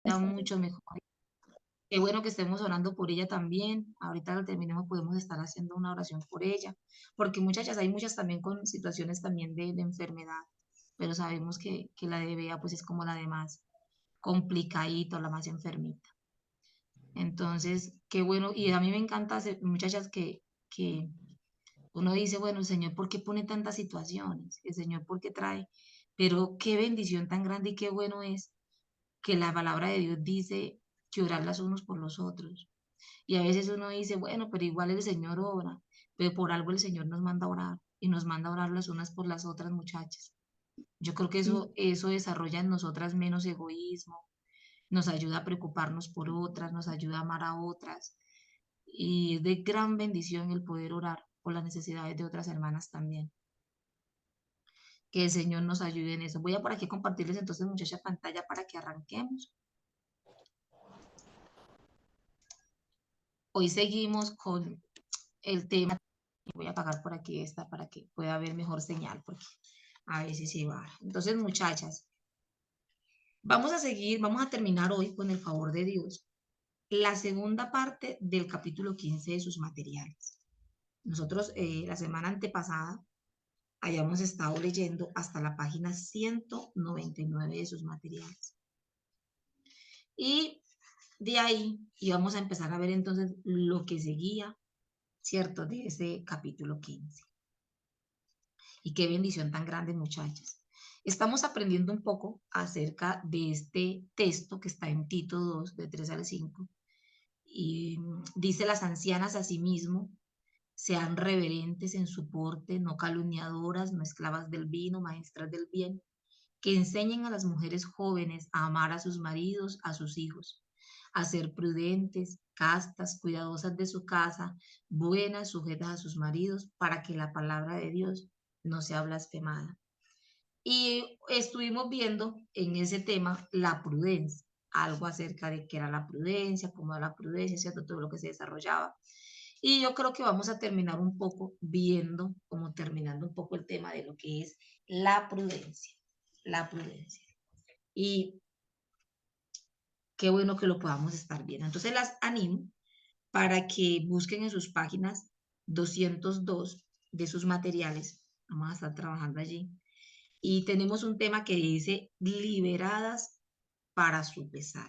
mucho mejor. Qué bueno que estemos orando por ella también. Ahorita que terminemos podemos estar haciendo una oración por ella, porque muchachas, hay muchas también con situaciones también de enfermedad, pero sabemos que la de Bea pues es como la de más complicadito, la más enfermita. Entonces, qué bueno, y a mí me encanta muchachas que uno dice, bueno, el Señor, ¿por qué pone tantas situaciones? El Señor, ¿por qué trae? Pero qué bendición tan grande y qué bueno es que la palabra de Dios dice que orar los unos por los otros. Y a veces uno dice, bueno, pero igual el Señor obra, pero por algo el Señor nos manda a orar y nos manda a orar las unas por las otras, muchachas. Yo creo que Sí, eso desarrolla en nosotras menos egoísmo, nos ayuda a preocuparnos por otras, nos ayuda a amar a otras. Y es de gran bendición el poder orar por las necesidades de otras hermanas también. Que el Señor nos ayude en eso. Voy a por aquí compartirles entonces, muchachas, pantalla para que arranquemos. Hoy seguimos con el tema. Voy a apagar por aquí esta para que pueda haber mejor señal, porque a veces sí va. Entonces, muchachas, vamos a seguir, vamos a terminar hoy con el favor de Dios la segunda parte del capítulo 15 de sus materiales. Nosotros la semana antepasada hayamos estado leyendo hasta la página 199 de sus materiales. Y de ahí íbamos a empezar a ver entonces lo que seguía, ¿cierto? De ese capítulo 15. Y qué bendición tan grande, muchachas. Estamos aprendiendo un poco acerca de este texto que está en Tito 2, de 3 al 5. Y dice: las ancianas asimismo sean reverentes en su porte, no calumniadoras, no esclavas del vino, maestras del bien, que enseñen a las mujeres jóvenes a amar a sus maridos, a sus hijos, a ser prudentes, castas, cuidadosas de su casa, buenas, sujetas a sus maridos, para que la palabra de Dios no sea blasfemada. Y estuvimos viendo en ese tema la prudencia, algo acerca de qué era la prudencia, cómo era la prudencia, ¿cierto? Todo lo que se desarrollaba. Y yo creo que vamos a terminar un poco viendo, como terminando un poco el tema de lo que es la prudencia, la prudencia. Y qué bueno que lo podamos estar viendo. Entonces las animo para que busquen en sus páginas 202 de sus materiales. Vamos a estar trabajando allí. Y tenemos un tema que dice liberadas para su pesar.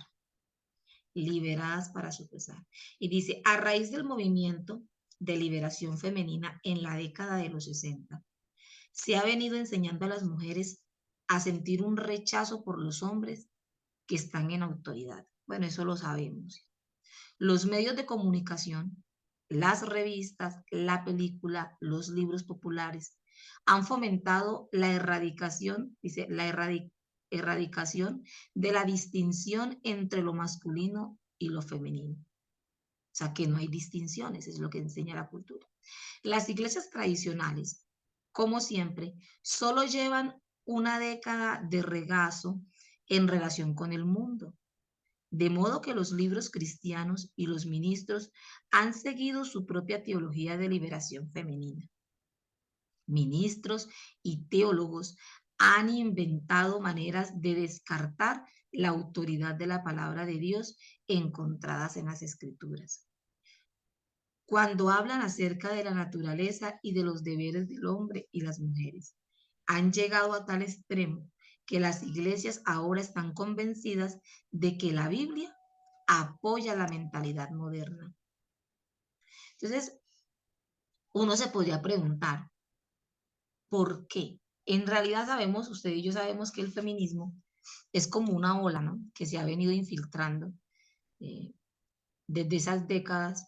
Liberadas para su pesar. Y dice, a raíz del movimiento de liberación femenina en la década de los 60, se ha venido enseñando a las mujeres a sentir un rechazo por los hombres que están en autoridad. Bueno, eso lo sabemos. Los medios de comunicación, las revistas, la película, los libros populares han fomentado la erradicación, dice, erradicación de la distinción entre lo masculino y lo femenino. O sea, que no hay distinciones, es lo que enseña la cultura. Las iglesias tradicionales, como siempre, solo llevan una década de regazo en relación con el mundo. De modo que los libros cristianos y los ministros han seguido su propia teología de liberación femenina. Ministros y teólogos han inventado maneras de descartar la autoridad de la palabra de Dios encontradas en las escrituras. Cuando hablan acerca de la naturaleza y de los deberes del hombre y las mujeres, han llegado a tal extremo que las iglesias ahora están convencidas de que la Biblia apoya la mentalidad moderna. Entonces, uno se podría preguntar, ¿por qué? En realidad sabemos, usted y yo sabemos que el feminismo es como una ola, ¿no? Que se ha venido infiltrando eh, desde esas décadas,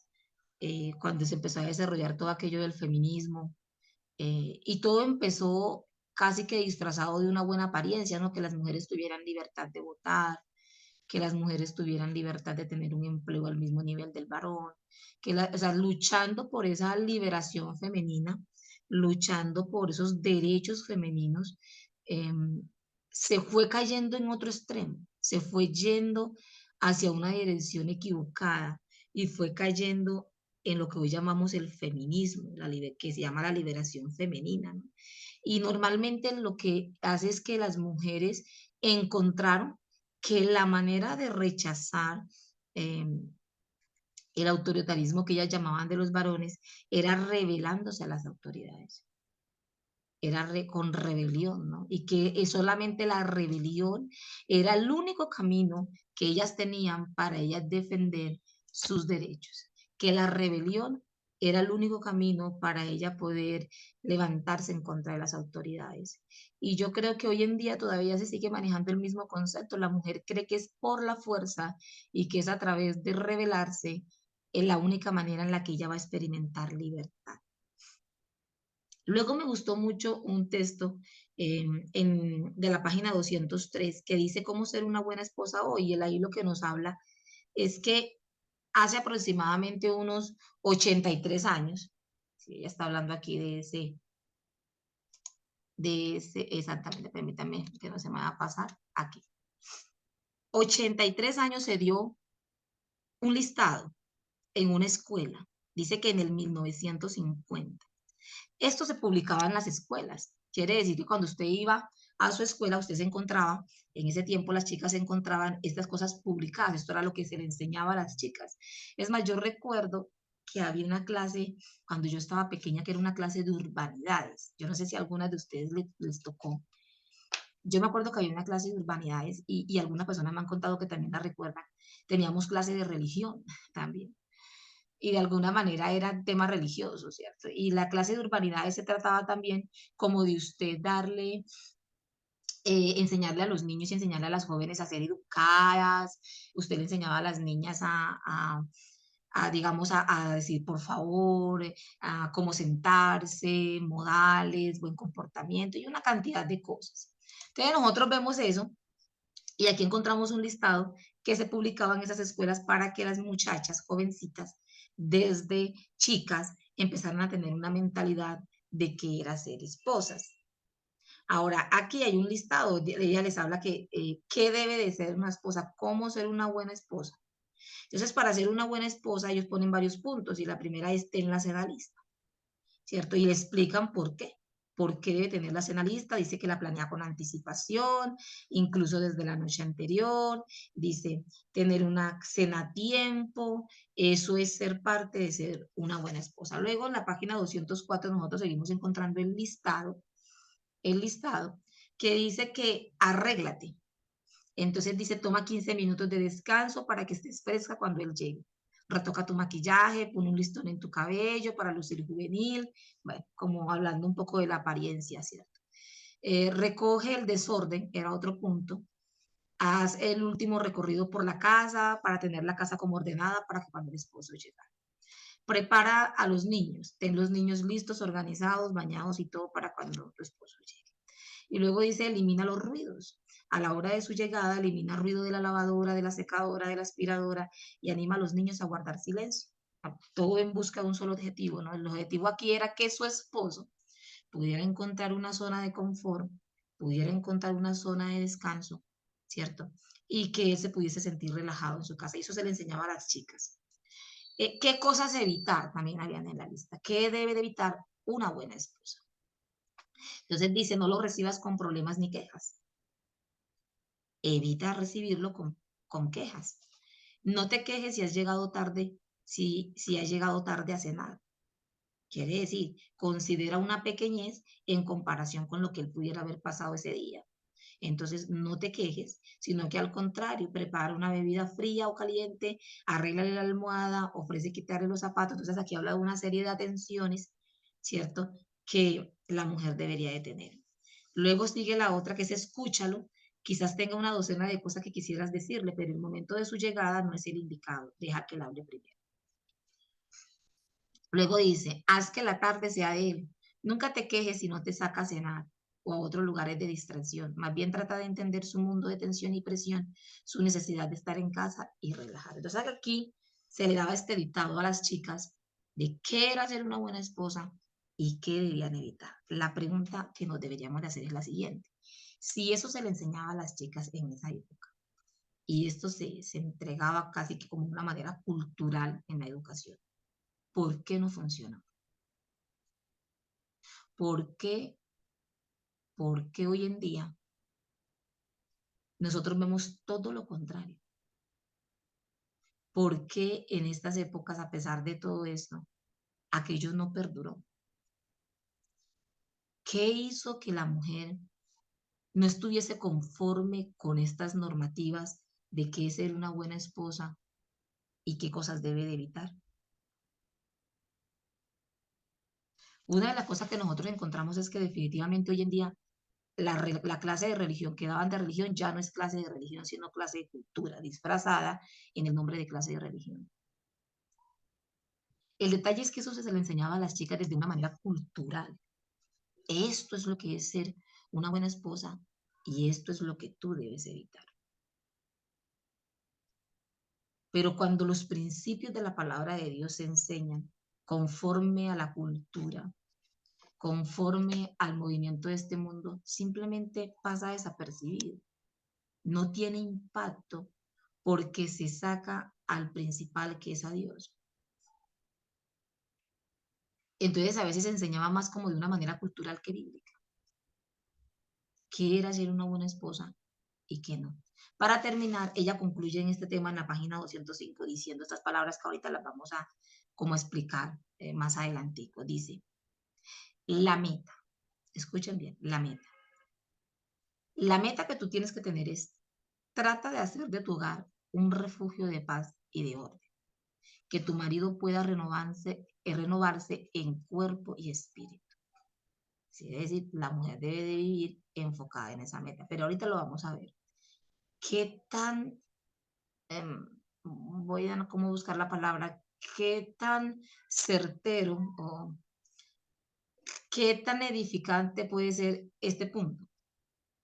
cuando se empezó a desarrollar todo aquello del feminismo, y todo empezó casi que disfrazado de una buena apariencia, ¿no? Que las mujeres tuvieran libertad de votar, que las mujeres tuvieran libertad de tener un empleo al mismo nivel del varón, o sea, luchando por esa liberación femenina, luchando por esos derechos femeninos, eh, se fue cayendo en otro extremo, se fue yendo hacia una dirección equivocada y fue cayendo en lo que hoy llamamos el feminismo, que se llama la liberación femenina, ¿no? Y normalmente lo que hace es que las mujeres encontraron que la manera de rechazar el autoritarismo que ellas llamaban de los varones era rebelándose a las autoridades, era con rebelión, ¿no? Y que solamente la rebelión era el único camino que ellas tenían para ellas defender sus derechos, que la rebelión era el único camino para ella poder levantarse en contra de las autoridades. Y yo creo que hoy en día todavía se sigue manejando el mismo concepto. La mujer cree que es por la fuerza y que es a través de rebelarse en la única manera en la que ella va a experimentar libertad. Luego me gustó mucho un texto de la página 203 que dice cómo ser una buena esposa hoy. Y ahí lo que nos habla es que hace aproximadamente unos 83 años, si ella está hablando aquí exactamente, permítame que no se me va a pasar aquí. 83 años se dio un listado en una escuela, dice que en el 1950. Esto se publicaba en las escuelas. Quiere decir que cuando usted iba a su escuela, usted se encontraba, en ese tiempo las chicas se encontraban estas cosas publicadas. Esto era lo que se le enseñaba a las chicas. Es más, yo recuerdo que había una clase, cuando yo estaba pequeña, que era una clase de urbanidades. Yo no sé si a algunas de ustedes les tocó. Yo me acuerdo que había una clase de urbanidades y algunas personas me han contado que también la recuerdan. Teníamos clase de religión también y de alguna manera eran temas religiosos, ¿cierto? Y la clase de urbanidades se trataba también como de usted darle, enseñarle a los niños y enseñarle a las jóvenes a ser educadas, usted le enseñaba a las niñas digamos, a decir por favor, a cómo sentarse, modales, buen comportamiento y una cantidad de cosas. Entonces nosotros vemos eso y aquí encontramos un listado que se publicaba en esas escuelas para que las muchachas jovencitas, desde chicas, empezaran a tener una mentalidad de que era ser esposas. Ahora, aquí hay un listado, ella les habla que qué debe de ser una esposa, cómo ser una buena esposa. Entonces, para ser una buena esposa, ellos ponen varios puntos y la primera es tenlas en la lista. ¿Cierto? Y le explican por qué debe tener la cena lista, dice que la planea con anticipación, incluso desde la noche anterior, dice tener una cena a tiempo, eso es ser parte de ser una buena esposa. Luego en la página 204 nosotros seguimos encontrando el listado que dice que arréglate. Entonces dice, toma 15 minutos de descanso para que estés fresca cuando él llegue. Retoca tu maquillaje, pon un listón en tu cabello para lucir juvenil, bueno, como hablando un poco de la apariencia, ¿cierto? Recoge el desorden, era otro punto. Haz el último recorrido por la casa para tener la casa como ordenada para que cuando el esposo llegue. Prepara a los niños, ten los niños listos, organizados, bañados y todo para cuando tu esposo llegue. Y luego dice, elimina los ruidos. A la hora de su llegada, elimina ruido de la lavadora, de la secadora, de la aspiradora y anima a los niños a guardar silencio. Todo en busca de un solo objetivo, ¿no? El objetivo aquí era que su esposo pudiera encontrar una zona de confort, pudiera encontrar una zona de descanso, ¿cierto? Y que él se pudiese sentir relajado en su casa. Y eso se le enseñaba a las chicas. ¿Qué cosas evitar? También habían en la lista. ¿Qué debe de evitar una buena esposa? Entonces dice, no lo recibas con problemas ni quejas. Evita recibirlo con quejas. No te quejes si has llegado tarde, si has llegado tarde a cenar. Quiere decir, considera una pequeñez en comparación con lo que él pudiera haber pasado ese día. Entonces, no te quejes, sino que al contrario, prepara una bebida fría o caliente, arréglale la almohada, ofrece quitarle los zapatos. Entonces, aquí habla de una serie de atenciones, ¿cierto?, que la mujer debería de tener. Luego sigue la otra que es escúchalo. Quizás tenga una docena de cosas que quisieras decirle, pero el momento de su llegada no es el indicado. Deja que él hable primero. Luego dice, haz que la tarde sea de él. Nunca te quejes si no te saca a cenar o a otros lugares de distracción. Más bien trata de entender su mundo de tensión y presión, su necesidad de estar en casa y relajar. Entonces aquí se le daba este dictado a las chicas de qué era ser una buena esposa y qué debían evitar. La pregunta que nos deberíamos de hacer es la siguiente. Si eso se le enseñaba a las chicas en esa época y esto se entregaba casi que como una manera cultural en la educación, ¿por qué no funciona? ¿Por qué hoy en día nosotros vemos todo lo contrario. ¿Por qué en estas épocas, a pesar de todo esto, aquello no perduró? ¿Qué hizo que la mujer no estuviese conforme con estas normativas de qué es ser una buena esposa y qué cosas debe de evitar? Una de las cosas que nosotros encontramos es que definitivamente hoy en día la clase de religión que daban de religión ya no es clase de religión, sino clase de cultura, disfrazada en el nombre de clase de religión. El detalle es que eso se le enseñaba a las chicas desde una manera cultural. Esto es lo que es ser una buena esposa y esto es lo que tú debes evitar. Pero cuando los principios de la palabra de Dios se enseñan conforme a la cultura, conforme al movimiento de este mundo, simplemente pasa desapercibido. No tiene impacto porque se saca al principal que es a Dios. Entonces a veces se enseñaba más como de una manera cultural que bíblica. ¿Qué era ser una buena esposa y qué no? Para terminar, ella concluye en este tema en la página 205 diciendo estas palabras que ahorita las vamos a como explicar más adelantico. Dice, la meta, escuchen bien, la meta. La meta que tú tienes que tener es, trata de hacer de tu hogar un refugio de paz y de orden, que tu marido pueda renovarse en cuerpo y espíritu. Sí, es decir, la mujer debe de vivir enfocada en esa meta, pero ahorita lo vamos a ver. ¿Qué tan, voy a cómo buscar la palabra, qué tan certero o qué tan edificante puede ser este punto?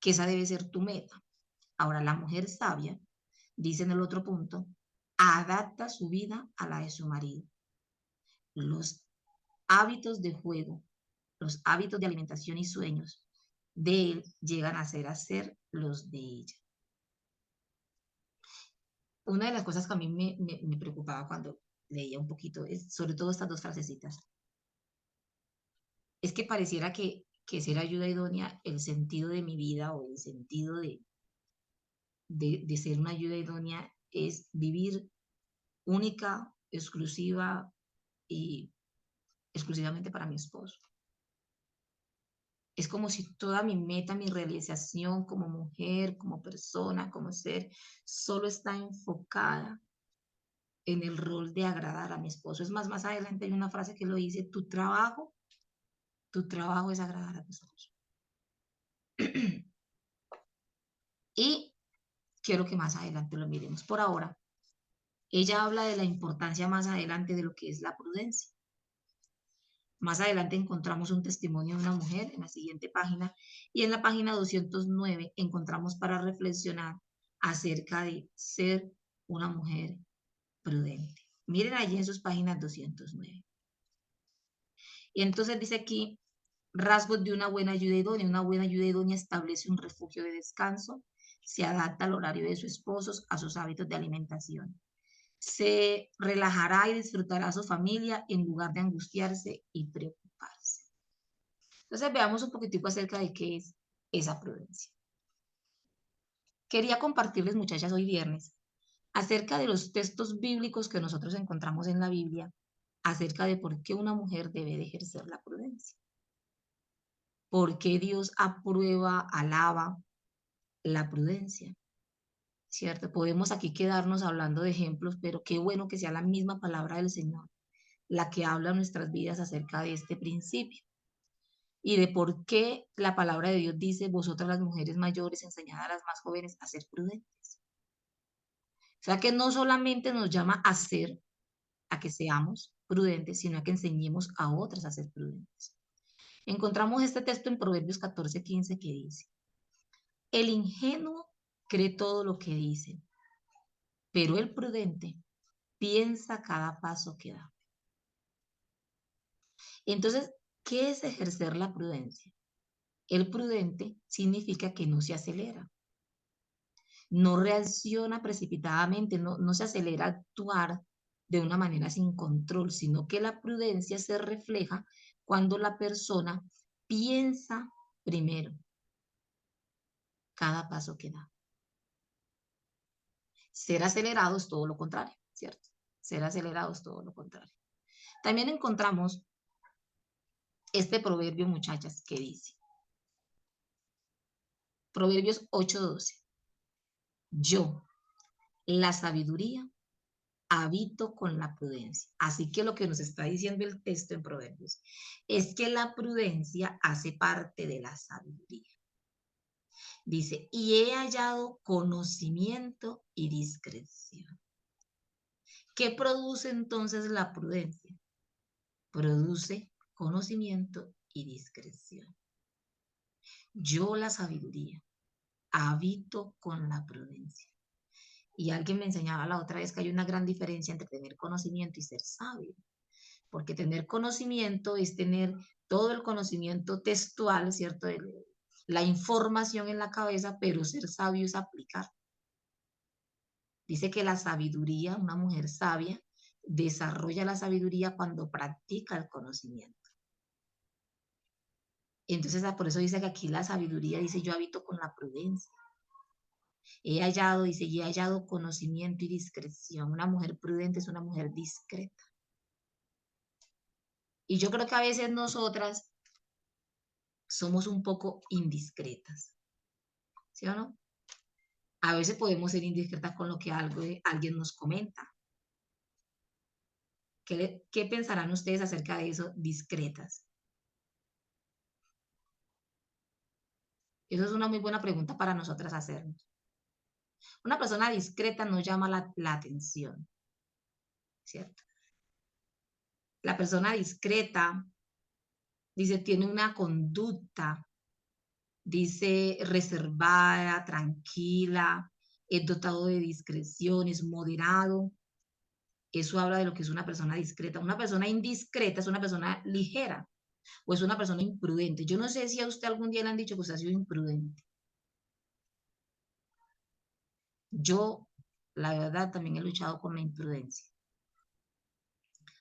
Que esa debe ser tu meta. Ahora, la mujer sabia, dice en el otro punto, adapta su vida a la de su marido. Los hábitos de juego, los hábitos de alimentación y sueños de él llegan a ser los de ella. Una de las cosas que a mí me preocupaba cuando leía un poquito, es sobre todo estas dos frasecitas, es que pareciera que ser ayuda idónea, el sentido de mi vida o el sentido de ser una ayuda idónea es vivir única, exclusiva y exclusivamente para mi esposo. Es como si toda mi meta, mi realización como mujer, como persona, como ser, solo está enfocada en el rol de agradar a mi esposo. Es más adelante hay una frase que lo dice, tu trabajo es agradar a tu esposo. Y quiero que más adelante lo miremos. Por ahora, ella habla de la importancia más adelante de lo que es la prudencia. Más adelante encontramos un testimonio de una mujer en la siguiente página y en la página 209 encontramos para reflexionar acerca de ser una mujer prudente. Miren allí en sus páginas 209. Y entonces dice aquí, rasgos de una buena ayuda idónea. Una buena ayuda idónea establece un refugio de descanso, se adapta al horario de su esposo, a sus hábitos de alimentación. Se relajará y disfrutará a su familia en lugar de angustiarse y preocuparse. Entonces veamos un poquitico acerca de qué es esa prudencia. Quería compartirles, muchachas, hoy viernes, acerca de los textos bíblicos que nosotros encontramos en la Biblia, acerca de por qué una mujer debe de ejercer la prudencia. Por qué Dios aprueba, alaba la prudencia, ¿cierto? Podemos aquí quedarnos hablando de ejemplos, pero qué bueno que sea la misma palabra del Señor la que habla en nuestras vidas acerca de este principio y de por qué la palabra de Dios dice, vosotras las mujeres mayores, enseñad a las más jóvenes a ser prudentes. O sea que no solamente nos llama a ser, a que seamos prudentes, sino a que enseñemos a otras a ser prudentes. Encontramos este texto en Proverbios 14:15 que dice, el ingenuo cree todo lo que dice, pero el prudente piensa cada paso que da. Entonces, ¿qué es ejercer la prudencia? El prudente significa que no se acelera, no reacciona precipitadamente, no se acelera a actuar de una manera sin control, sino que la prudencia se refleja cuando la persona piensa primero cada paso que da. Ser acelerado es todo lo contrario, ¿cierto? Ser acelerado es todo lo contrario. También encontramos este proverbio, muchachas, que dice, Proverbios 8:12, yo, la sabiduría, habito con la prudencia. Así que lo que nos está diciendo el texto en Proverbios es que la prudencia hace parte de la sabiduría. Dice, y he hallado conocimiento y discreción. ¿Qué produce entonces la prudencia? Produce conocimiento y discreción. Yo, la sabiduría, habito con la prudencia. Y alguien me enseñaba la otra vez que hay una gran diferencia entre tener conocimiento y ser sabio. Porque tener conocimiento es tener todo el conocimiento textual, ¿cierto? La información en la cabeza, pero ser sabio es aplicar. Dice que la sabiduría, una mujer sabia, desarrolla la sabiduría cuando practica el conocimiento. Entonces, por eso dice que aquí la sabiduría dice, yo habito con la prudencia. He hallado, dice, y he hallado conocimiento y discreción. Una mujer prudente es una mujer discreta. Y yo creo que a veces nosotras somos un poco indiscretas, ¿sí o no? A veces podemos ser indiscretas con lo que alguien nos comenta. ¿Qué pensarán ustedes acerca de eso, discretas? Eso es una muy buena pregunta para nosotras hacernos. Una persona discreta no llama la atención, ¿cierto? La persona discreta, dice, tiene una conducta, dice, reservada, tranquila, es dotado de discreción, es moderado. Eso habla de lo que es una persona discreta. Una persona indiscreta es una persona ligera o es una persona imprudente. Yo no sé si a usted algún día le han dicho que usted ha sido imprudente. Yo, la verdad, también he luchado con la imprudencia.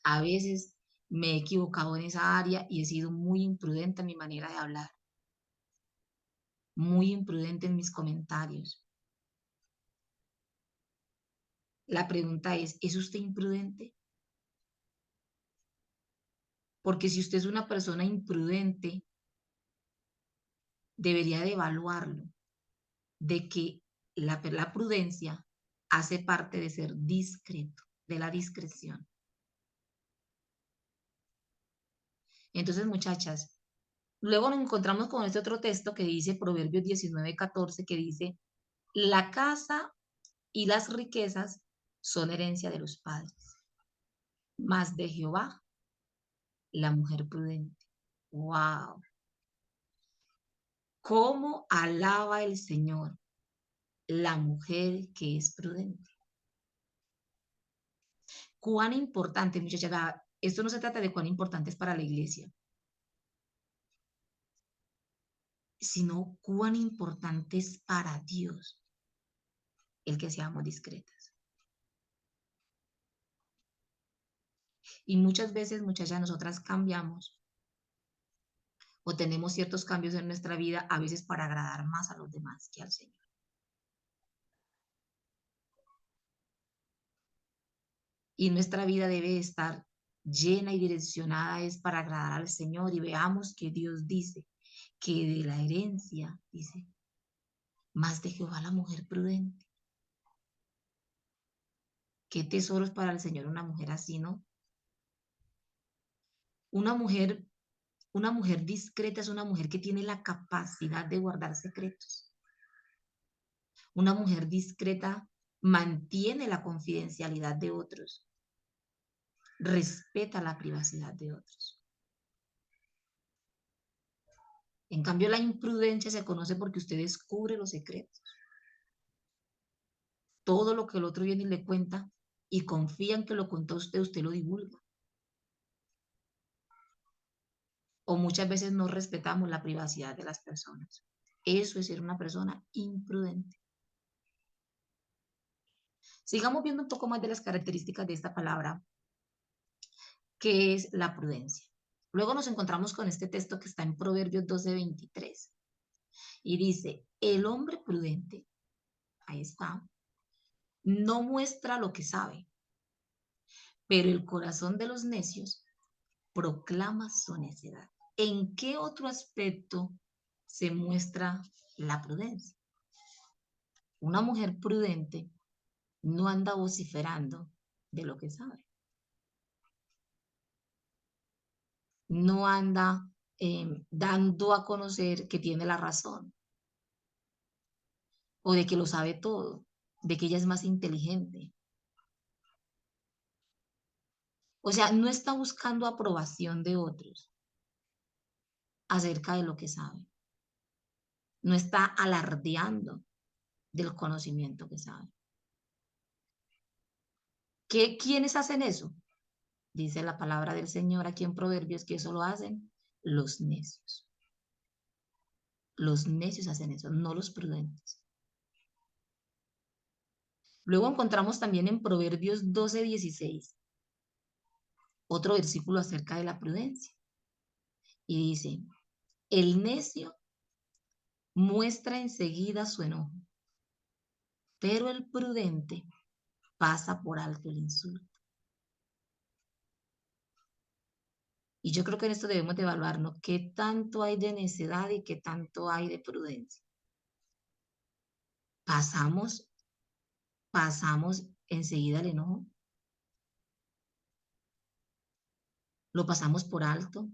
A veces me he equivocado en esa área y he sido muy imprudente en mi manera de hablar, muy imprudente en mis comentarios. La pregunta ¿es usted imprudente? Porque si usted es una persona imprudente, debería de evaluarlo, de que la prudencia hace parte de ser discreto, de la discreción. Entonces, muchachas, luego nos encontramos con este otro texto que dice Proverbios 19:14, que dice, la casa y las riquezas son herencia de los padres, mas de Jehová la mujer prudente. ¡Wow! ¿Cómo alaba el Señor la mujer que es prudente? Cuán importante, muchachas, esto no se trata de cuán importante es para la iglesia, sino cuán importante es para Dios el que seamos discretas. Y muchas veces, muchachas, nosotras cambiamos o tenemos ciertos cambios en nuestra vida, a veces para agradar más a los demás que al Señor. Y nuestra vida debe estar llena y direccionada es para agradar al Señor. Y veamos que Dios dice que de la herencia, dice, más de Jehová la mujer prudente. Qué tesoros para el Señor una mujer así, ¿no? Una mujer, una mujer discreta es una mujer que tiene la capacidad de guardar secretos. Una mujer discreta mantiene la confidencialidad de otros, respeta la privacidad de otros. En cambio, la imprudencia se conoce porque usted descubre los secretos. Todo lo que el otro viene y le cuenta y confía en que lo contó usted, usted lo divulga. O muchas veces no respetamos la privacidad de las personas. Eso es ser una persona imprudente. Sigamos viendo un poco más de las características de esta palabra, que es la prudencia. Luego nos encontramos con este texto que está en Proverbios 12:23 y dice, el hombre prudente, ahí está, no muestra lo que sabe, pero el corazón de los necios proclama su necedad. ¿En qué otro aspecto se muestra la prudencia? Una mujer prudente no anda vociferando de lo que sabe, no anda dando a conocer que tiene la razón o de que lo sabe todo, de que ella es más inteligente. O sea, no está buscando aprobación de otros acerca de lo que sabe, no está alardeando del conocimiento que sabe. ¿Quiénes hacen eso? Dice la palabra del Señor aquí en Proverbios que eso lo hacen los necios. Los necios hacen eso, no los prudentes. Luego encontramos también en Proverbios 12:16 otro versículo acerca de la prudencia. Y dice, el necio muestra enseguida su enojo, pero el prudente pasa por alto el insulto. Y yo creo que en esto debemos de evaluarnos qué tanto hay de necedad y qué tanto hay de prudencia. Pasamos, pasamos enseguida el enojo, lo pasamos por alto,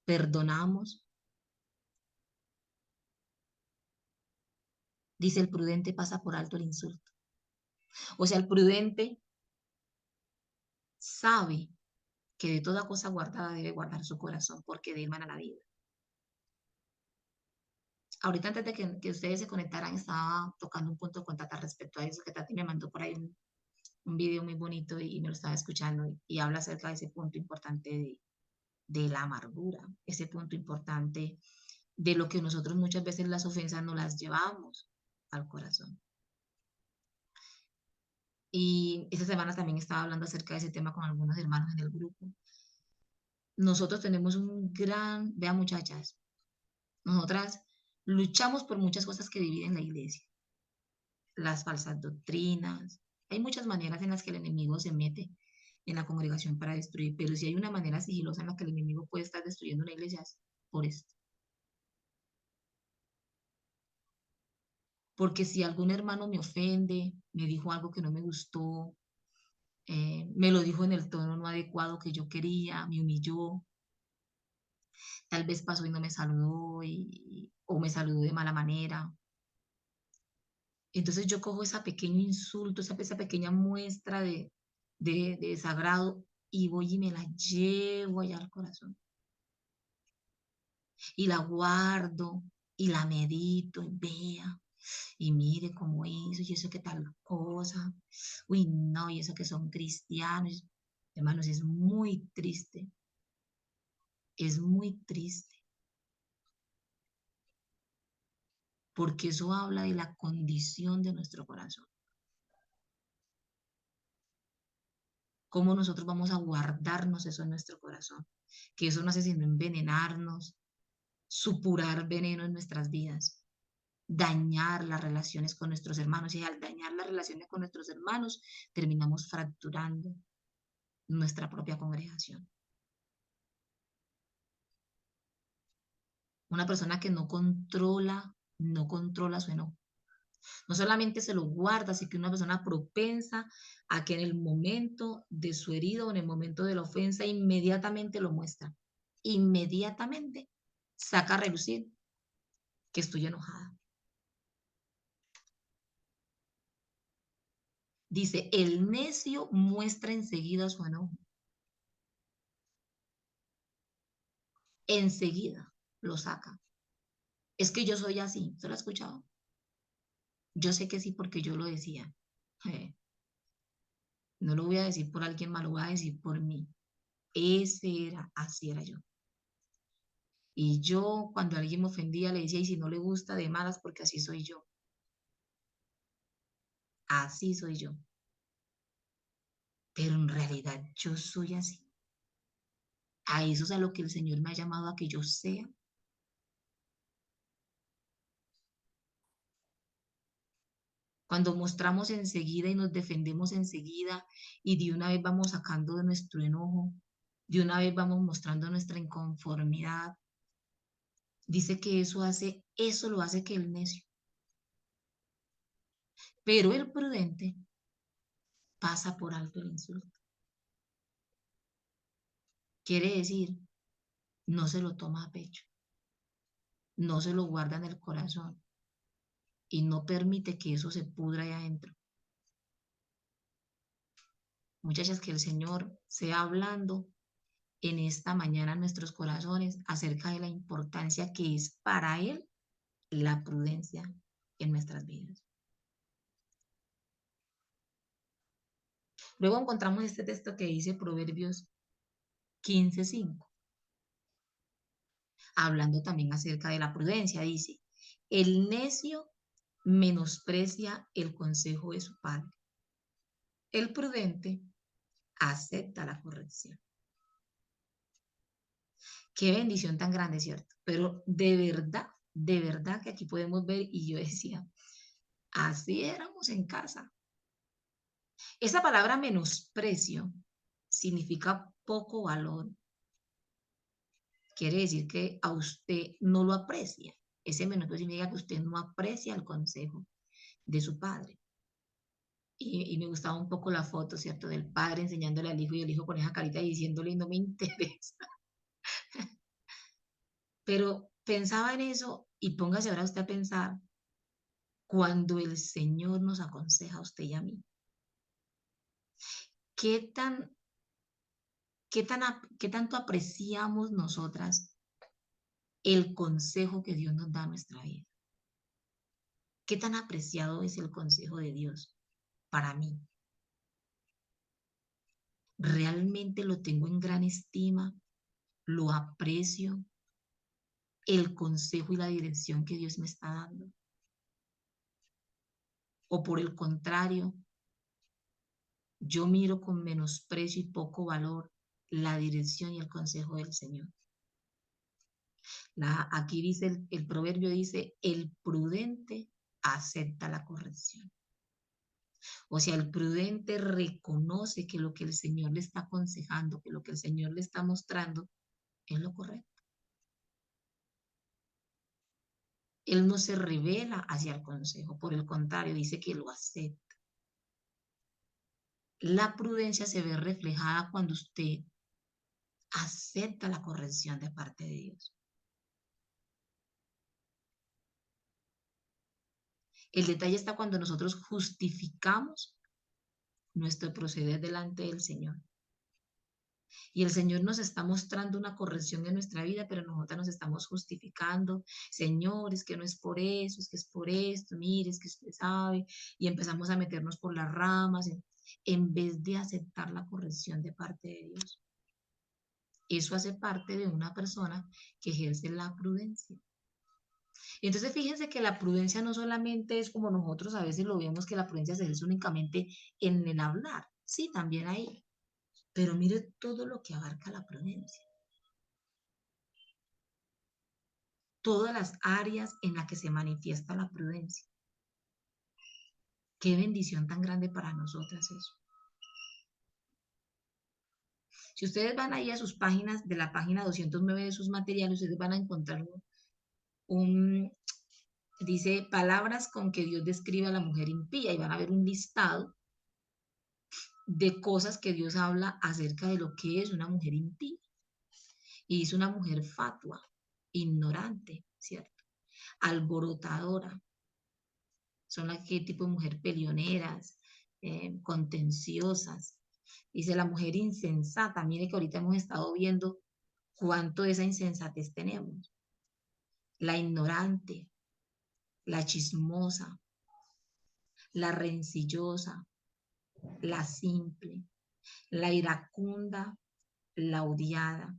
perdonamos. Dice el prudente pasa por alto el insulto. O sea, el prudente sabe que de toda cosa guardada debe guardar su corazón porque de él mana la vida. Ahorita antes de que ustedes se conectaran estaba tocando un punto con Tata respecto a eso, que Tati me mandó por ahí un video muy bonito y me lo estaba escuchando y habla acerca de ese punto importante de la amargura, ese punto importante de lo que nosotros muchas veces las ofensas no las llevamos al corazón. Y esta semana también estaba hablando acerca de ese tema con algunos hermanos en el grupo. Nosotros tenemos un gran, vean muchachas, nosotras luchamos por muchas cosas que dividen la iglesia, las falsas doctrinas. Hay muchas maneras en las que el enemigo se mete en la congregación para destruir, pero si hay una manera sigilosa en la que el enemigo puede estar destruyendo una iglesia es por esto. Porque si algún hermano me ofende, me dijo algo que no me gustó, me lo dijo en el tono no adecuado que yo quería, me humilló, tal vez pasó y no me saludó o me saludó de mala manera. Entonces yo cojo ese pequeño insulto, esa pequeña muestra de desagrado y voy y me la llevo allá al corazón. Y la guardo y la medito y vea y mire cómo hizo y eso que tal cosa. Uy, no, y eso que son cristianos. Hermanos, es muy triste. Es muy triste. Porque eso habla de la condición de nuestro corazón. Cómo nosotros vamos a guardarnos eso en nuestro corazón. Que eso no hace sino envenenarnos, supurar veneno en nuestras vidas, dañar las relaciones con nuestros hermanos. Y al dañar las relaciones con nuestros hermanos, terminamos fracturando nuestra propia congregación. Una persona que no controla su enojo. No solamente se lo guarda, sino que una persona propensa a que en el momento de su herida o en el momento de la ofensa inmediatamente lo muestra. Inmediatamente saca a relucir que estoy enojada. Dice, el necio muestra enseguida su enojo. Enseguida lo saca. Es que yo soy así. ¿Se lo ha escuchado? Yo sé que sí porque yo lo decía. No lo voy a decir por alguien más, lo voy a decir por mí. Así era yo. Y yo cuando alguien me ofendía le decía, y si no le gusta de malas porque así soy yo. Así soy yo. Pero en realidad yo soy así. A eso es a lo que el Señor me ha llamado a que yo sea. Cuando mostramos enseguida y nos defendemos enseguida y de una vez vamos sacando de nuestro enojo, de una vez vamos mostrando nuestra inconformidad, dice que eso lo hace que el necio. Pero el prudente pasa por alto el insulto. Quiere decir, no se lo toma a pecho, no se lo guarda en el corazón y no permite que eso se pudra ahí adentro. Muchachas, que el Señor sea hablando en esta mañana en nuestros corazones acerca de la importancia que es para Él la prudencia en nuestras vidas. Luego encontramos este texto que dice Proverbios 15:5, hablando también acerca de la prudencia. Dice, el necio menosprecia el consejo de su padre. El prudente acepta la corrección. Qué bendición tan grande, ¿cierto? Pero de verdad que aquí podemos ver, y yo decía, así éramos en casa. Esa palabra menosprecio significa poco valor. Quiere decir que a usted no lo aprecia. Ese menosprecio significa que usted no aprecia el consejo de su padre. Y me gustaba un poco la foto, ¿cierto? Del padre enseñándole al hijo y el hijo con esa carita y diciéndole, no me interesa. Pero pensaba en eso y póngase ahora usted a pensar cuando el Señor nos aconseja a usted y a mí. ¿Qué tan, qué tanto apreciamos nosotras el consejo que Dios nos da a nuestra vida? ¿Qué tan apreciado es el consejo de Dios para mí? ¿Realmente lo tengo en gran estima? ¿Lo aprecio? ¿El consejo y la dirección que Dios me está dando? ¿O por el contrario, yo miro con menosprecio y poco valor la dirección y el consejo del Señor? Aquí dice, el proverbio dice, el prudente acepta la corrección. O sea, el prudente reconoce que lo que el Señor le está aconsejando, que lo que el Señor le está mostrando es lo correcto. Él no se revela hacia el consejo, por el contrario, dice que lo acepta. La prudencia se ve reflejada cuando usted acepta la corrección de parte de Dios. El detalle está cuando nosotros justificamos nuestro proceder delante del Señor. Y el Señor nos está mostrando una corrección en nuestra vida, pero nosotros nos estamos justificando. Señor, es que no es por eso, es que es por esto, mire, es que usted sabe. Y empezamos a meternos por las ramas en vez de aceptar la corrección de parte de Dios. Eso hace parte de una persona que ejerce la prudencia. Entonces fíjense que la prudencia no solamente es como nosotros a veces lo vemos, que la prudencia se ejerce únicamente en el hablar. Sí, también ahí. Pero mire todo lo que abarca la prudencia. Todas las áreas en las que se manifiesta la prudencia. Qué bendición tan grande para nosotras eso. Si ustedes van ahí a sus páginas, de la página 209 de sus materiales, ustedes van a encontrar dice, palabras con que Dios describe a la mujer impía, y van a ver un listado de cosas que Dios habla acerca de lo que es una mujer impía. Y dice una mujer fatua, ignorante, ¿cierto? Alborotadora. Son las que tipo de mujer peleoneras, contenciosas. Dice la mujer insensata. Mire que ahorita hemos estado viendo cuánto de esa insensatez tenemos. La ignorante, la chismosa, la rencillosa, la simple, la iracunda, la odiada,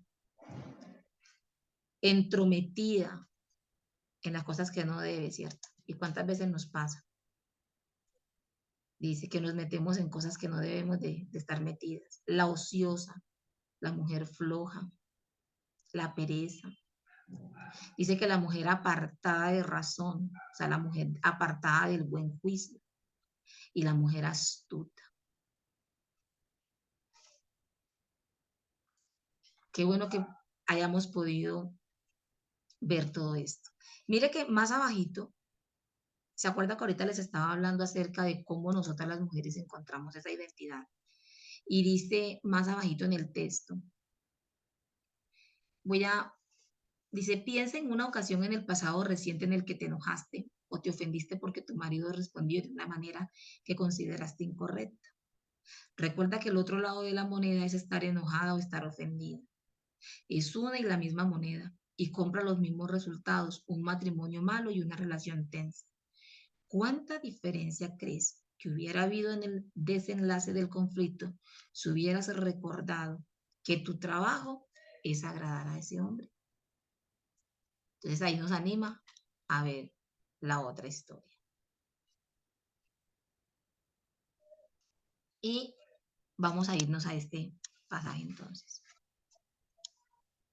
entrometida en las cosas que no debe, ¿cierto? ¿Y cuántas veces nos pasa? Dice que nos metemos en cosas que no debemos de estar metidas. La ociosa, la mujer floja, la pereza. Dice que la mujer apartada de razón, o sea, la mujer apartada del buen juicio. y la mujer astuta. Qué bueno que hayamos podido ver todo esto. Mire que más abajito, ¿se acuerda que ahorita les estaba hablando acerca de cómo nosotras las mujeres encontramos esa identidad? Y dice más abajito en el texto, voy a, dice, piensa en una ocasión en el pasado reciente en el que te enojaste o te ofendiste porque tu marido respondió de una manera que consideraste incorrecta. Recuerda que el otro lado de la moneda es estar enojada o estar ofendida. Es una y la misma moneda y compra los mismos resultados, un matrimonio malo y una relación tensa. ¿Cuánta diferencia crees que hubiera habido en el desenlace del conflicto si hubieras recordado que tu trabajo es agradar a ese hombre? Entonces ahí nos anima a ver la otra historia. Y vamos a irnos a este pasaje entonces.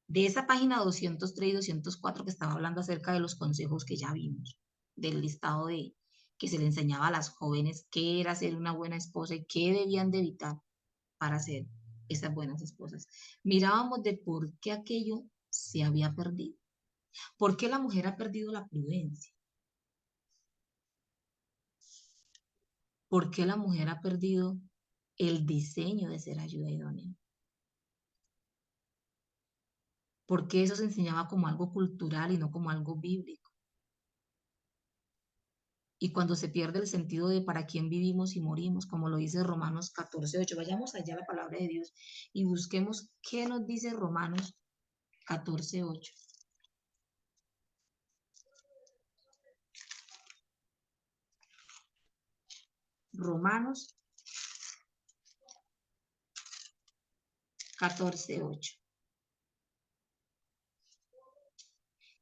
De esa página 203 y 204 que estaba hablando acerca de los consejos que ya vimos, del listado de que se le enseñaba a las jóvenes qué era ser una buena esposa y qué debían de evitar para ser esas buenas esposas. Mirábamos de por qué aquello se había perdido. ¿Por qué la mujer ha perdido la prudencia? ¿Por qué la mujer ha perdido el diseño de ser ayuda idónea? ¿Por qué eso se enseñaba como algo cultural y no como algo bíblico? Y cuando se pierde el sentido de para quién vivimos y morimos, como lo dice Romanos 14:8, vayamos allá a la palabra de Dios y busquemos qué nos dice Romanos 14:8. Romanos 14:8.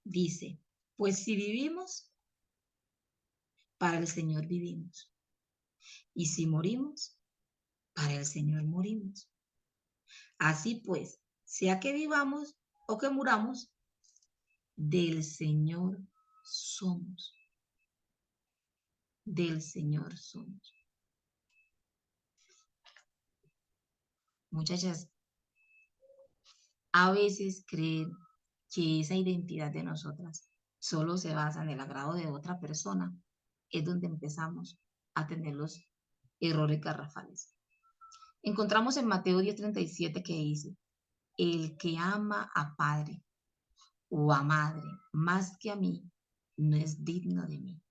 Dice, pues si vivimos, para el Señor vivimos. Y si morimos, para el Señor morimos. Así pues, sea que vivamos o que muramos, del Señor somos. Del Señor somos. Muchachas, a veces creen que esa identidad de nosotras solo se basa en el agrado de otra persona, es donde empezamos a tener los errores garrafales. Encontramos en Mateo 10:37 que dice, el que ama a padre o a madre más que a mí no es digno de mí.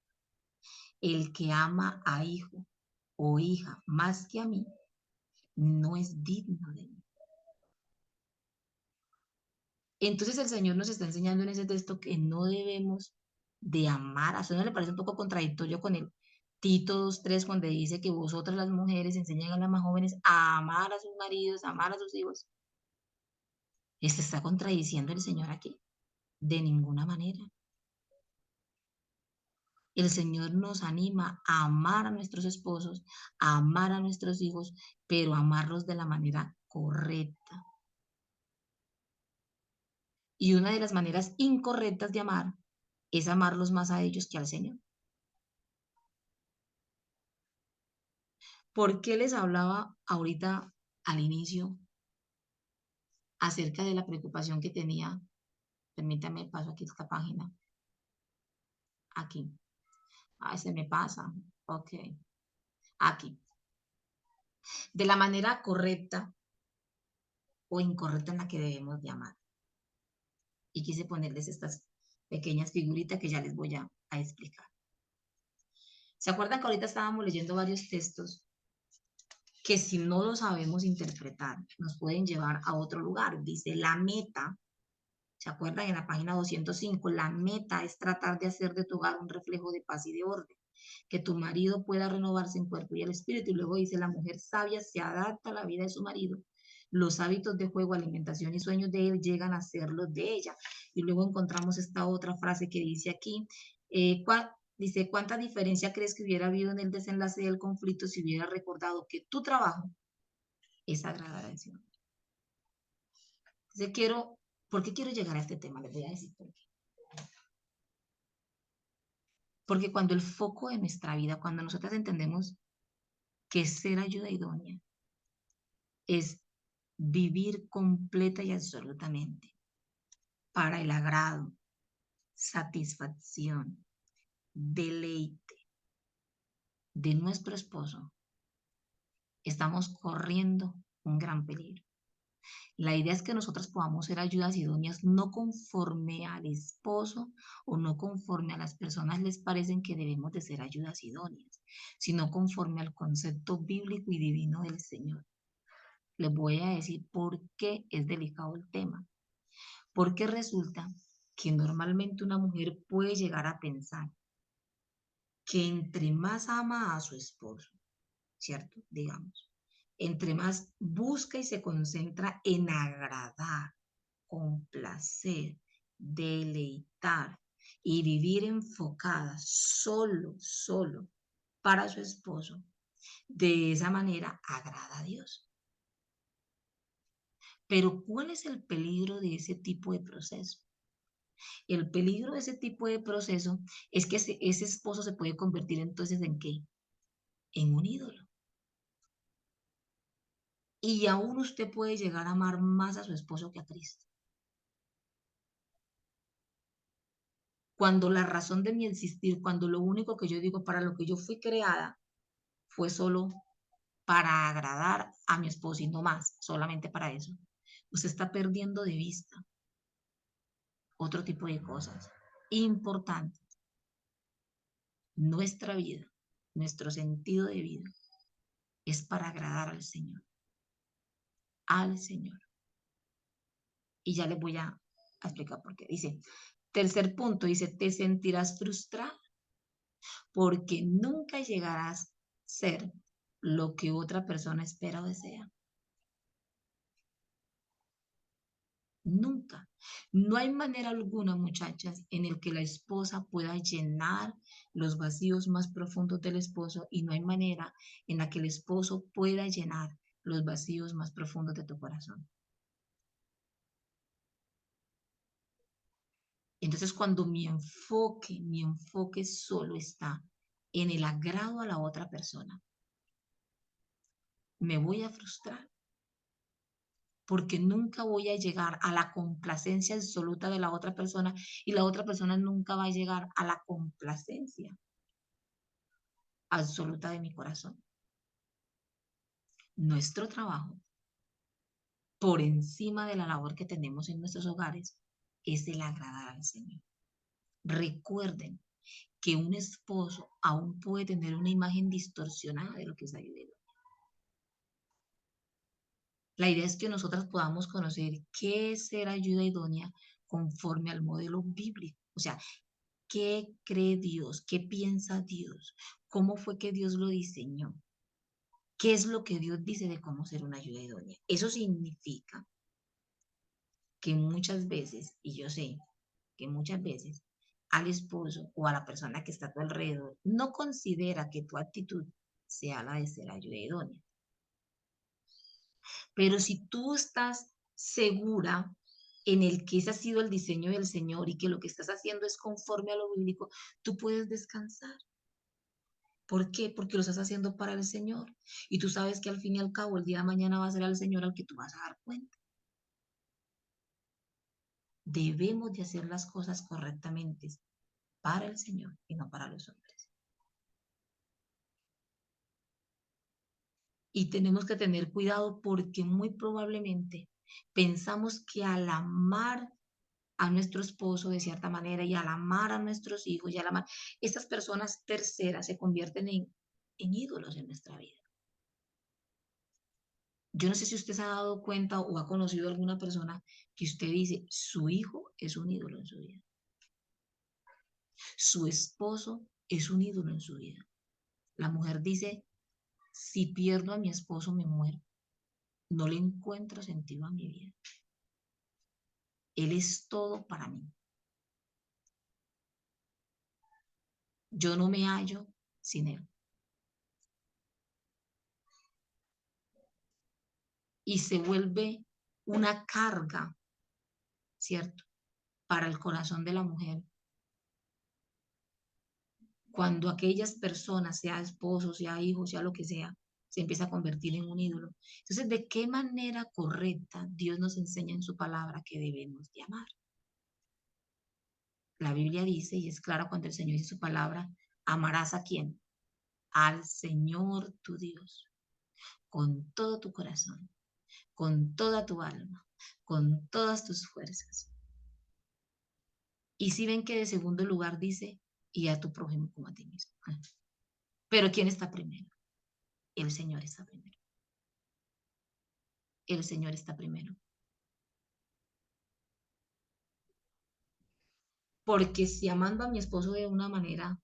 El que ama a hijo o hija más que a mí no es digno de mí. Entonces el Señor nos está enseñando en ese texto que no debemos de amar. ¿A usted no le parece un poco contradictorio con el Tito 2:3 cuando dice que vosotras las mujeres enseñan a las más jóvenes a amar a sus maridos, a amar a sus hijos? ¿Se está contradiciendo el Señor aquí? De ninguna manera. El Señor nos anima a amar a nuestros esposos, a amar a nuestros hijos, pero amarlos de la manera correcta. Y una de las maneras incorrectas de amar es amarlos más a ellos que al Señor. ¿Por qué les hablaba ahorita al inicio acerca de la preocupación que tenía? Permítame, paso aquí esta página. Aquí. Ay, se me pasa. Ok. Aquí. De la manera correcta o incorrecta en la que debemos de amar. Y quise ponerles estas pequeñas figuritas que ya les voy a explicar. ¿Se acuerdan que ahorita estábamos leyendo varios textos que si no lo sabemos interpretar nos pueden llevar a otro lugar? Dice la meta. ¿Se acuerdan? En la página 205, la meta es tratar de hacer de tu hogar un reflejo de paz y de orden, que tu marido pueda renovarse en cuerpo y el espíritu. Y luego dice, la mujer sabia se adapta a la vida de su marido. Los hábitos de juego, alimentación y sueños de él llegan a ser los de ella. Y luego encontramos esta otra frase que dice aquí, dice, ¿cuánta diferencia crees que hubiera habido en el desenlace del conflicto si hubiera recordado que tu trabajo es agradar al Señor? Entonces ¿por qué quiero llegar a este tema? Les voy a decir por qué. Porque cuando el foco de nuestra vida, cuando nosotras entendemos que ser ayuda idónea es vivir completa y absolutamente para el agrado, satisfacción, deleite de nuestro esposo. Estamos corriendo un gran peligro. La idea es que nosotros podamos ser ayudas idóneas no conforme al esposo o no conforme a las personas les parecen que debemos de ser ayudas idóneas, sino conforme al concepto bíblico y divino del Señor. Les voy a decir por qué es delicado el tema. Porque resulta que normalmente una mujer puede llegar a pensar que entre más ama a su esposo, ¿cierto? Digamos, entre más busca y se concentra en agradar, complacer, deleitar y vivir enfocada solo para su esposo, de esa manera agrada a Dios. Pero ¿cuál es el peligro de ese tipo de proceso? El peligro de ese tipo de proceso es que ese esposo se puede convertir entonces ¿en qué? En un ídolo. Y aún usted puede llegar a amar más a su esposo que a Cristo. Cuando la razón de mi existir, cuando lo único que yo digo para lo que yo fui creada fue solo para agradar a mi esposo y no más, solamente para eso. Usted está perdiendo de vista otro tipo de cosas importantes. Nuestra vida, nuestro sentido de vida es para agradar al Señor, al Señor. Y ya les voy a explicar por qué. Dice, tercer punto, dice, te sentirás frustrado porque nunca llegarás a ser lo que otra persona espera o desea. Nunca. No hay manera alguna, muchachas, en el que la esposa pueda llenar los vacíos más profundos del esposo y no hay manera en la que el esposo pueda llenar los vacíos más profundos de tu corazón. Entonces, cuando mi enfoque solo está en el agrado a la otra persona, me voy a frustrar porque nunca voy a llegar a la complacencia absoluta de la otra persona y la otra persona nunca va a llegar a la complacencia absoluta de mi corazón. Nuestro trabajo, por encima de la labor que tenemos en nuestros hogares, es el agradar al Señor. Recuerden que un esposo aún puede tener una imagen distorsionada de lo que es ayuda. La idea es que nosotras podamos conocer qué es ser ayuda idónea conforme al modelo bíblico. O sea, qué cree Dios, qué piensa Dios, cómo fue que Dios lo diseñó, qué es lo que Dios dice de cómo ser una ayuda idónea. Eso significa que muchas veces, y yo sé que muchas veces, al esposo o a la persona que está a tu alrededor no considera que tu actitud sea la de ser ayuda idónea. Pero si tú estás segura en el que ese ha sido el diseño del Señor y que lo que estás haciendo es conforme a lo bíblico, tú puedes descansar. ¿Por qué? Porque lo estás haciendo para el Señor. Y tú sabes que al fin y al cabo, el día de mañana va a ser al Señor al que tú vas a dar cuenta. Debemos de hacer las cosas correctamente para el Señor y no para los hombres. Y tenemos que tener cuidado porque muy probablemente pensamos que al amar a nuestro esposo de cierta manera y al amar a nuestros hijos y al amar, estas personas terceras se convierten en ídolos en nuestra vida. Yo no sé si usted se ha dado cuenta o ha conocido a alguna persona que usted dice, su hijo es un ídolo en su vida. Su esposo es un ídolo en su vida. La mujer dice, si pierdo a mi esposo me muero. No le encuentro sentido a mi vida. Él es todo para mí. Yo no me hallo sin él. Y se vuelve una carga, ¿cierto? Para el corazón de la mujer. Cuando aquellas personas, sea esposo, sea hijo, sea lo que sea, se empieza a convertir en un ídolo. Entonces, ¿de qué manera correcta Dios nos enseña en su palabra que debemos de amar? La Biblia dice, y es clara cuando el Señor dice su palabra, amarás a quién? Al Señor tu Dios, con todo tu corazón, con toda tu alma, con todas tus fuerzas. Y si ven que de segundo lugar dice, y a tu prójimo como a ti mismo. Pero ¿quién está primero? El Señor está primero. El Señor está primero. Porque si amando a mi esposo de una manera,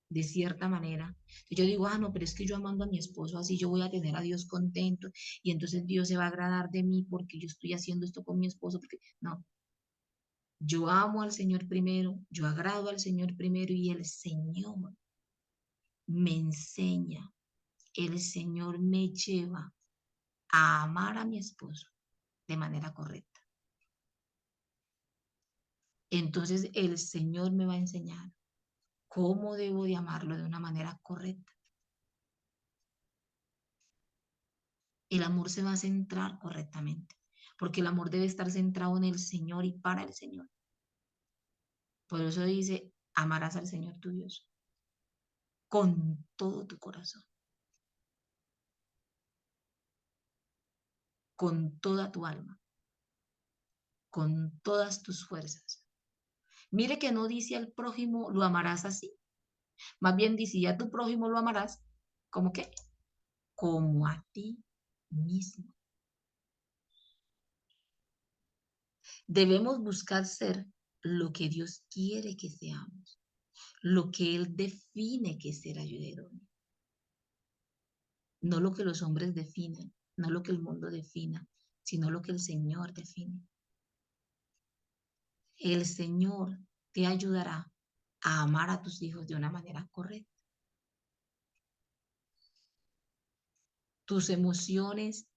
de cierta manera, yo digo, ah, no, pero es que yo amando a mi esposo así, yo voy a tener a Dios contento y entonces Dios se va a agradar de mí porque yo estoy haciendo esto con mi esposo, porque no, yo amo al Señor primero, yo agrado al Señor primero y el Señor me enseña, el Señor me lleva a amar a mi esposo de manera correcta. Entonces el Señor me va a enseñar cómo debo de amarlo de una manera correcta. El amor se va a centrar correctamente, porque el amor debe estar centrado en el Señor y para el Señor. Por eso dice, amarás al Señor tu Dios con todo tu corazón, con toda tu alma, con todas tus fuerzas. Mire que no dice al prójimo, lo amarás así. Más bien dice, ya tu prójimo lo amarás, ¿cómo qué? Como a ti mismo. Debemos buscar ser lo que Dios quiere que seamos, lo que Él define que es ser ayudador, no lo que los hombres definen, no lo que el mundo defina, sino lo que el Señor define. El Señor te ayudará a amar a tus hijos de una manera correcta. Tus emociones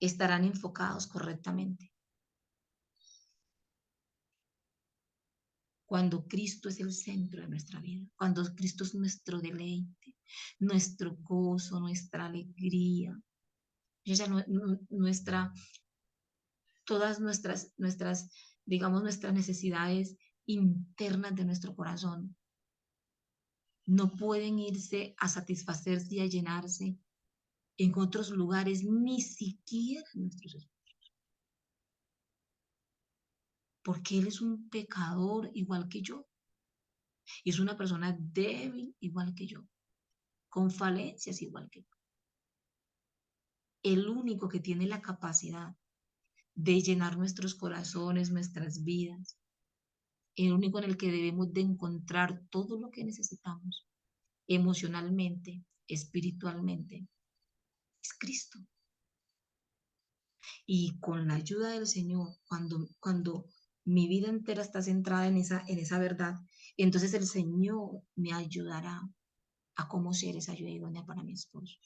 estarán enfocados correctamente. Cuando Cristo es el centro de nuestra vida, cuando Cristo es nuestro deleite, nuestro gozo, nuestra alegría, nuestra, todas digamos, nuestras necesidades internas de nuestro corazón no pueden irse a satisfacerse y a llenarse en otros lugares, ni siquiera en nuestros esposos. Porque Él es un pecador igual que yo. Y es una persona débil igual que yo, con falencias igual que yo. El único que tiene la capacidad de llenar nuestros corazones, nuestras vidas, el único en el que debemos de encontrar todo lo que necesitamos emocionalmente, espiritualmente, es Cristo. Y con la ayuda del Señor, cuando mi vida entera está centrada en esa verdad, entonces el Señor me ayudará a cómo ser esa ayuda idónea para mi esposo,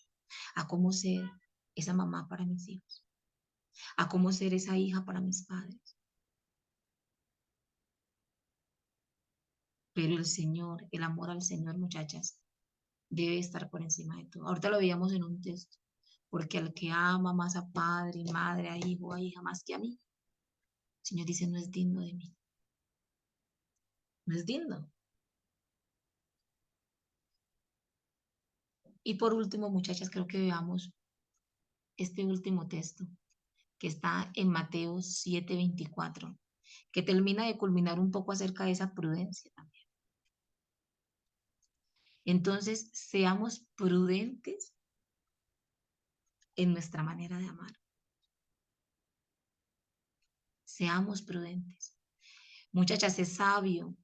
a cómo ser esa mamá para mis hijos, a cómo ser esa hija para mis padres. Pero el Señor, el amor al Señor, muchachas, debe estar por encima de todo. Ahorita lo veíamos en un texto, porque al que ama más a padre, madre, a hijo, a hija, más que a mí, el Señor dice, no es digno de mí, no es digno. Y por último, muchachas, creo que veamos este último texto que está en Mateo 7:24, que termina de culminar un poco acerca de esa prudencia también. Entonces, seamos prudentes en nuestra manera de amar. Seamos prudentes. Muchachas, es sabio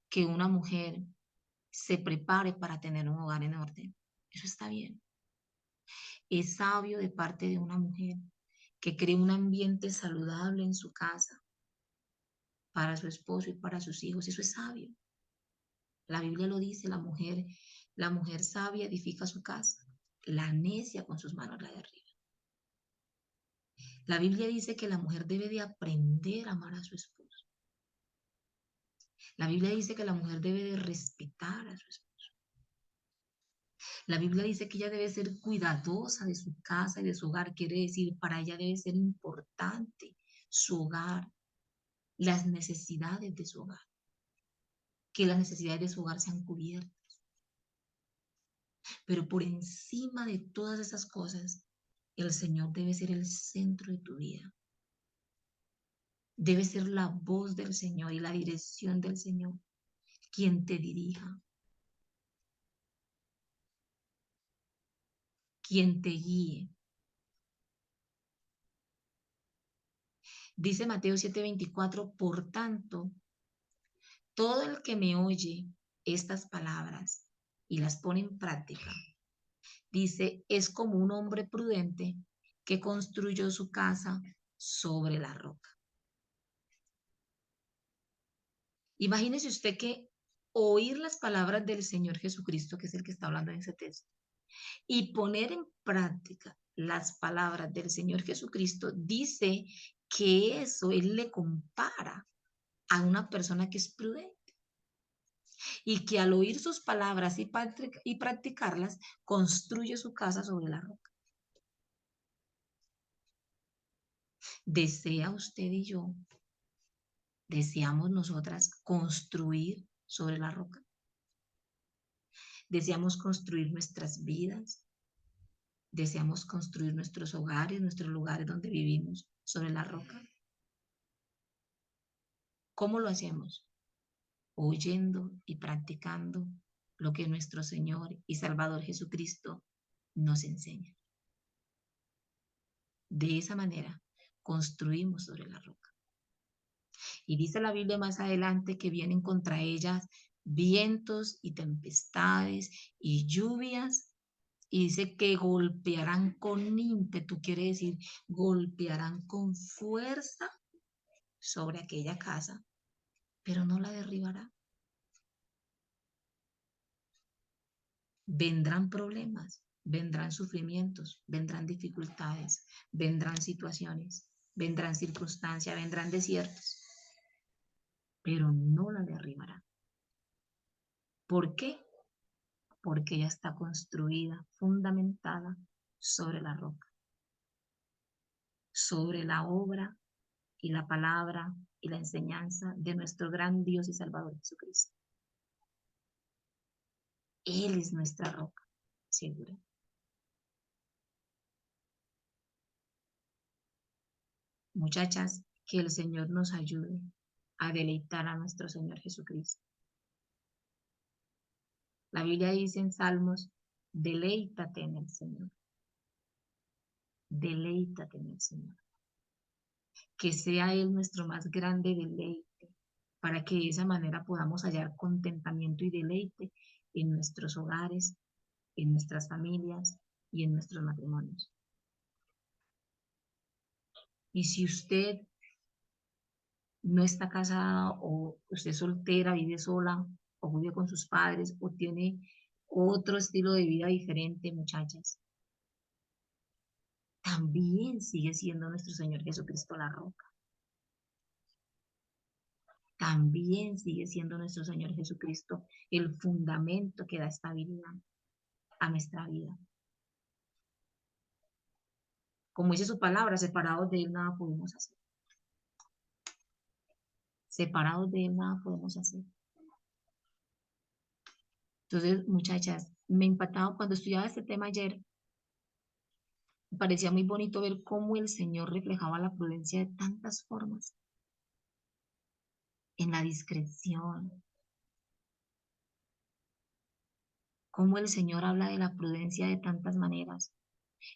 que una mujer se prepare para tener un hogar en orden. Eso está bien. Es sabio de parte de una mujer que cree un ambiente saludable en su casa para su esposo y para sus hijos. Eso es sabio. La Biblia lo dice, la mujer sabia edifica su casa, la necia con sus manos la derriba. La Biblia dice que la mujer debe de aprender a amar a su esposo. La Biblia dice que la mujer debe de respetar a su esposo. La Biblia dice que ella debe ser cuidadosa de su casa y de su hogar. Quiere decir, para ella debe ser importante su hogar, las necesidades de su hogar, que las necesidades de su hogar sean cubiertas. Pero por encima de todas esas cosas, el Señor debe ser el centro de tu vida. Debe ser la voz del Señor y la dirección del Señor quien te dirija, quien te guíe. Dice Mateo 7:24, por tanto, todo el que me oye estas palabras y las pone en práctica, dice, es como un hombre prudente que construyó su casa sobre la roca. Imagínese usted que oír las palabras del Señor Jesucristo, que es el que está hablando en ese texto, y poner en práctica las palabras del Señor Jesucristo, dice que eso Él le compara a una persona que es prudente y que al oír sus palabras y practicarlas, construye su casa sobre la roca. ¿Desea usted y yo, deseamos nosotras construir sobre la roca? ¿Deseamos construir nuestras vidas? ¿Deseamos construir nuestros hogares, nuestros lugares donde vivimos sobre la roca? ¿Cómo lo hacemos? Oyendo y practicando lo que nuestro Señor y Salvador Jesucristo nos enseña. De esa manera construimos sobre la roca. Y dice la Biblia más adelante que vienen contra ellas vientos y tempestades y lluvias. Y dice que golpearán con ímpetu, quiere decir, golpearán con fuerza sobre aquella casa, pero no la derribará. Vendrán problemas, vendrán sufrimientos, vendrán dificultades, vendrán situaciones, vendrán circunstancias, vendrán desiertos, pero no la derribará. ¿Por qué? Porque ella está construida, fundamentada sobre la roca, sobre la obra y la palabra y la enseñanza de nuestro gran Dios y Salvador Jesucristo. Él es nuestra roca segura. Muchachas, que el Señor nos ayude a deleitar a nuestro Señor Jesucristo. La Biblia dice en Salmos, deleítate en el Señor. Deleítate en el Señor. Que sea Él nuestro más grande deleite, para que de esa manera podamos hallar contentamiento y deleite en nuestros hogares, en nuestras familias y en nuestros matrimonios. Y si usted no está casada o usted es soltera, vive sola o vive con sus padres o tiene otro estilo de vida diferente, muchachas, también sigue siendo nuestro Señor Jesucristo la roca. También sigue siendo nuestro Señor Jesucristo el fundamento que da estabilidad a nuestra vida. Como dice su palabra, separados de Él nada podemos hacer. Separados de Él nada podemos hacer. Entonces, muchachas, me impactaba cuando estudiaba este tema ayer, me parecía muy bonito ver cómo el Señor reflejaba la prudencia de tantas formas, en la discreción, cómo el Señor habla de la prudencia de tantas maneras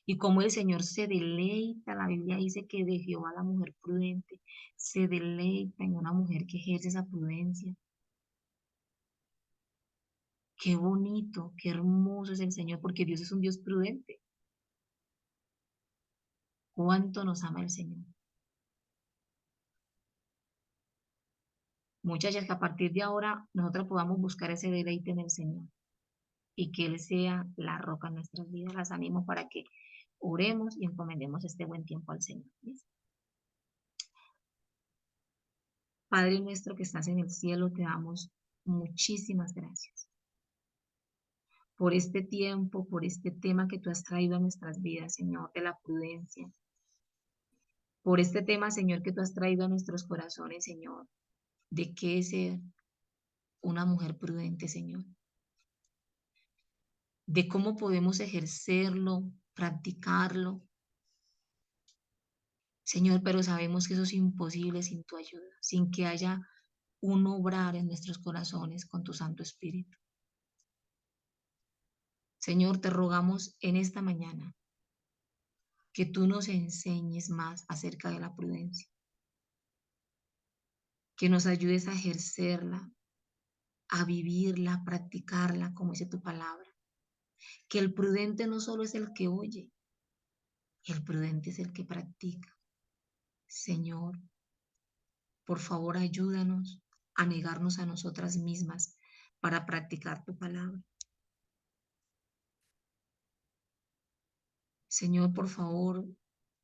y cómo el Señor se deleita. La Biblia dice que de Jehová la mujer prudente se deleita en una mujer que ejerce esa prudencia. Qué bonito, qué hermoso es el Señor, porque Dios es un Dios prudente. ¿Cuánto nos ama el Señor? Muchachas, que a partir de ahora nosotros podamos buscar ese deleite en el Señor y que Él sea la roca en nuestras vidas. Las animo para que oremos y encomendemos este buen tiempo al Señor. ¿Listo? Padre nuestro que estás en el cielo, te damos muchísimas gracias por este tiempo, por este tema que tú has traído a nuestras vidas, Señor, de la prudencia. Por este tema, Señor, que tú has traído a nuestros corazones, Señor, de qué es ser una mujer prudente, Señor. De cómo podemos ejercerlo, practicarlo, Señor, pero sabemos que eso es imposible sin tu ayuda, sin que haya un obrar en nuestros corazones con tu Santo Espíritu. Señor, te rogamos en esta mañana que tú nos enseñes más acerca de la prudencia, que nos ayudes a ejercerla, a vivirla, a practicarla, como dice tu palabra. Que el prudente no solo es el que oye, el prudente es el que practica. Señor, por favor, ayúdanos a negarnos a nosotras mismas para practicar tu palabra. Señor, por favor,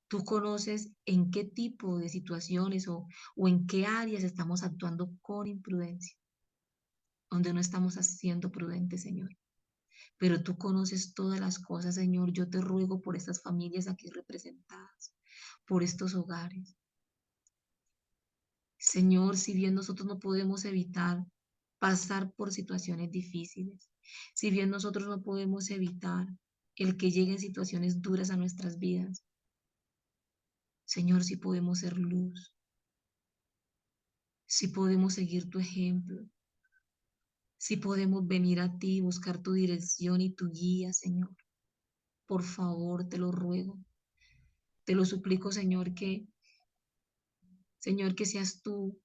tú conoces en qué tipo de situaciones o en qué áreas estamos actuando con imprudencia, donde no estamos siendo prudentes, Señor. Pero tú conoces todas las cosas, Señor. Yo te ruego por estas familias aquí representadas, por estos hogares. Señor, si bien nosotros no podemos evitar pasar por situaciones difíciles, si bien nosotros no podemos evitar el que lleguen situaciones duras a nuestras vidas, Señor, si podemos ser luz, si podemos seguir tu ejemplo, si podemos venir a ti, buscar tu dirección y tu guía, Señor. Por favor, te lo ruego, te lo suplico, Señor, que seas tú,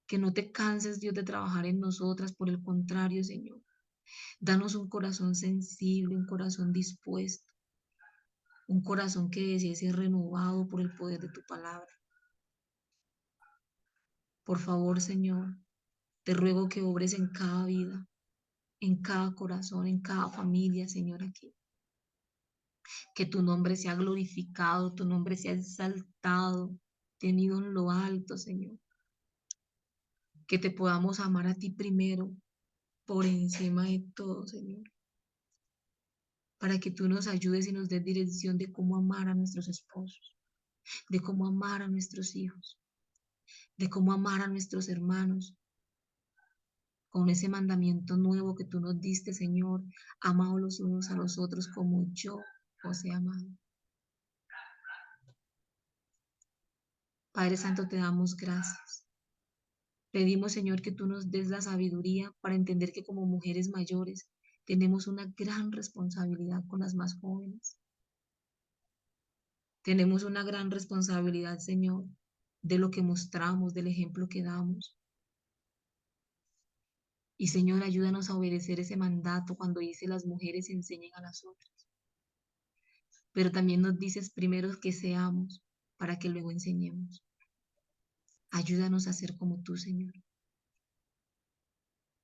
que no te canses, Dios, de trabajar en nosotras. Por el contrario, Señor, danos un corazón sensible, un corazón dispuesto, un corazón que desee ser renovado por el poder de tu palabra. Por favor, Señor, te ruego que obres en cada vida, en cada corazón, en cada familia, Señor, aquí. Que tu nombre sea glorificado, tu nombre sea exaltado, tenido en lo alto, Señor. Que te podamos amar a ti primero, por encima de todo, Señor. Para que tú nos ayudes y nos des dirección de cómo amar a nuestros esposos, de cómo amar a nuestros hijos, de cómo amar a nuestros hermanos, con ese mandamiento nuevo que tú nos diste, Señor, amados los unos a los otros como yo os he amado. Padre Santo, te damos gracias. Pedimos, Señor, que tú nos des la sabiduría para entender que como mujeres mayores tenemos una gran responsabilidad con las más jóvenes. Tenemos una gran responsabilidad, Señor, de lo que mostramos, del ejemplo que damos. Y Señor, ayúdanos a obedecer ese mandato cuando dice las mujeres enseñen a las otras. Pero también nos dices primero que seamos para que luego enseñemos. Ayúdanos a ser como tú, Señor.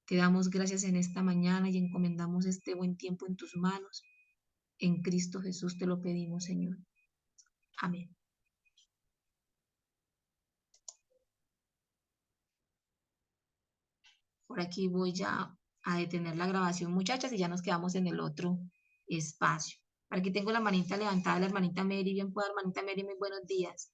Te damos gracias en esta mañana y encomendamos este buen tiempo en tus manos. En Cristo Jesús te lo pedimos, Señor. Amén. Por aquí voy ya a detener la grabación, muchachas, y ya nos quedamos en el otro espacio. Por aquí tengo la manita levantada, la hermanita Mary. Bien pueda, hermanita Mary, muy buenos días.